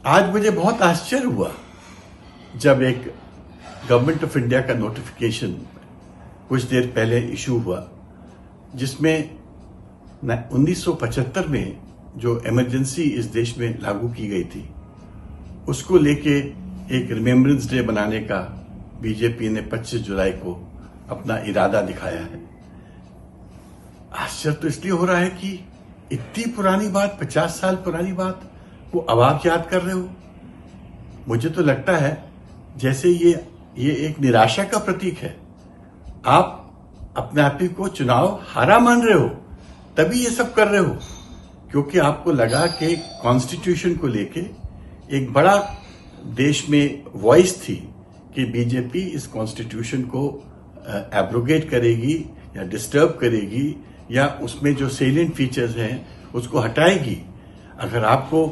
आज मुझे बहुत आश्चर्य हुआ जब एक गवर्नमेंट ऑफ इंडिया का नोटिफिकेशन कुछ देर पहले इशू हुआ, जिसमें 1975 में जो इमरजेंसी इस देश में लागू की गई थी उसको लेके एक रिमेम्बरेंस डे बनाने का बीजेपी ने 25 जुलाई को अपना इरादा दिखाया है। आश्चर्य तो इसलिए हो रहा है कि इतनी पुरानी बात, 50 साल पुरानी बात को अब आप याद कर रहे हो। मुझे तो लगता है जैसे ये एक निराशा का प्रतीक है। आप अपने आप ही को चुनाव हारा मान रहे हो, तभी ये सब कर रहे हो, क्योंकि आपको लगा कि कॉन्स्टिट्यूशन को लेके एक बड़ा देश में वॉइस थी कि बीजेपी इस कॉन्स्टिट्यूशन को एब्रोगेट करेगी या डिस्टर्ब करेगी या उसमें जो सेलिएंट फीचर्स हैं उसको हटाएगी। अगर आपको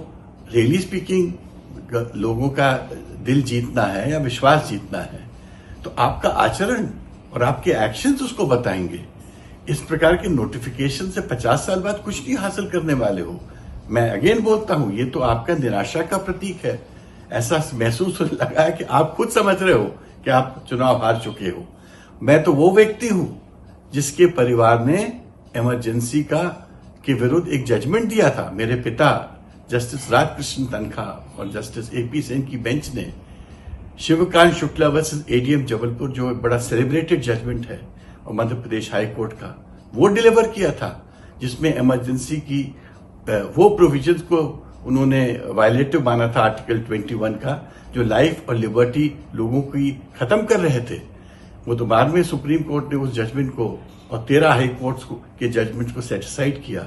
रियली स्पीकिंग लोगों का दिल जीतना है या विश्वास जीतना है तो आपका आचरण और आपके एक्शंस उसको बताएंगे। इस प्रकार के नोटिफिकेशन से 50 साल बाद कुछ नहीं हासिल करने वाले हो। मैं अगेन बोलता हूं, ये तो आपका निराशा का प्रतीक है। ऐसा महसूस होने लगा है कि आप खुद समझ रहे हो कि आप चुनाव हार चुके हो। मैं तो वो व्यक्ति हूं जिसके परिवार ने इमरजेंसी के विरुद्ध एक जजमेंट दिया था। मेरे पिता जस्टिस राजकृष्ण तनखा और जस्टिस AP सेन की बेंच ने शिवकांत शुक्ला वर्सेस ADM जबलपुर, जो एक बड़ा सेलिब्रेटेड जजमेंट है और मध्य प्रदेश हाई कोर्ट का, वो डिलीवर किया था, जिसमें इमरजेंसी की वो प्रोविजंस को उन्होंने वायलेटिव माना था आर्टिकल 21 का, जो लाइफ और लिबर्टी लोगों की खत्म कर रहे थे। वो तो बाद में सुप्रीम कोर्ट ने उस जजमेंट को और 13 हाई कोर्ट्स के जजमेंट को सेटिस्फाइड किया।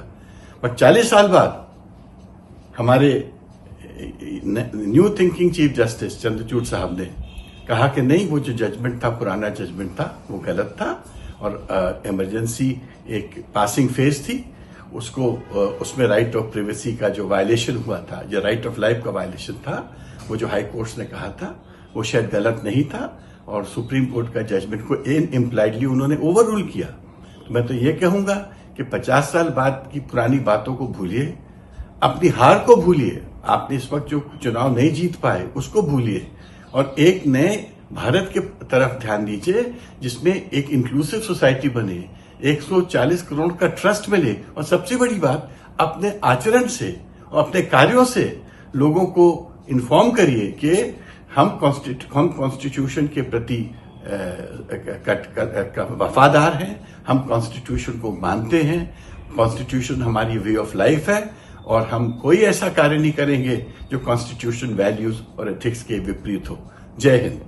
पर 40 साल बाद हमारे new thinking chief justice Chandrachud साहब ने कहा कि नहीं, वो जो जजमेंट था, पुराना जजमेंट था, वो गलत था और इमरजेंसी एक पासिंग फेज थी। उसको उसमें राइट ऑफ प्राइवेसी का जो वायलेशन हुआ था, जो राइट ऑफ लाइफ का वायलेशन था, वो जो हाई कोर्ट्स ने कहा था वो शायद गलत नहीं था और सुप्रीम कोर्ट का जजमेंट को इम्प्लाइडली उन्होंने ओवर रूल किया। तो मैं तो ये कहूंगा कि 50 साल बाद की पुरानी बातों को भूलिए, अपनी हार को भूलिए, आपने इस वक्त जो चुनाव नहीं जीत पाए उसको भूलिए और एक नए भारत के तरफ ध्यान दीजिए जिसमें एक इंक्लूसिव सोसाइटी बने, 140 करोड़ का ट्रस्ट मिले और सबसे बड़ी बात, अपने आचरण से और अपने कार्यों से लोगों को इन्फॉर्म करिए कि हम कॉन्स्टिट्यूशन के प्रति वफादार हैं, हम कॉन्स्टिट्यूशन को मानते हैं, कॉन्स्टिट्यूशन हमारी वे ऑफ लाइफ है और हम कोई ऐसा कार्य नहीं करेंगे जो कॉन्स्टिट्यूशन वैल्यूज और एथिक्स के विपरीत हो। जय हिंद।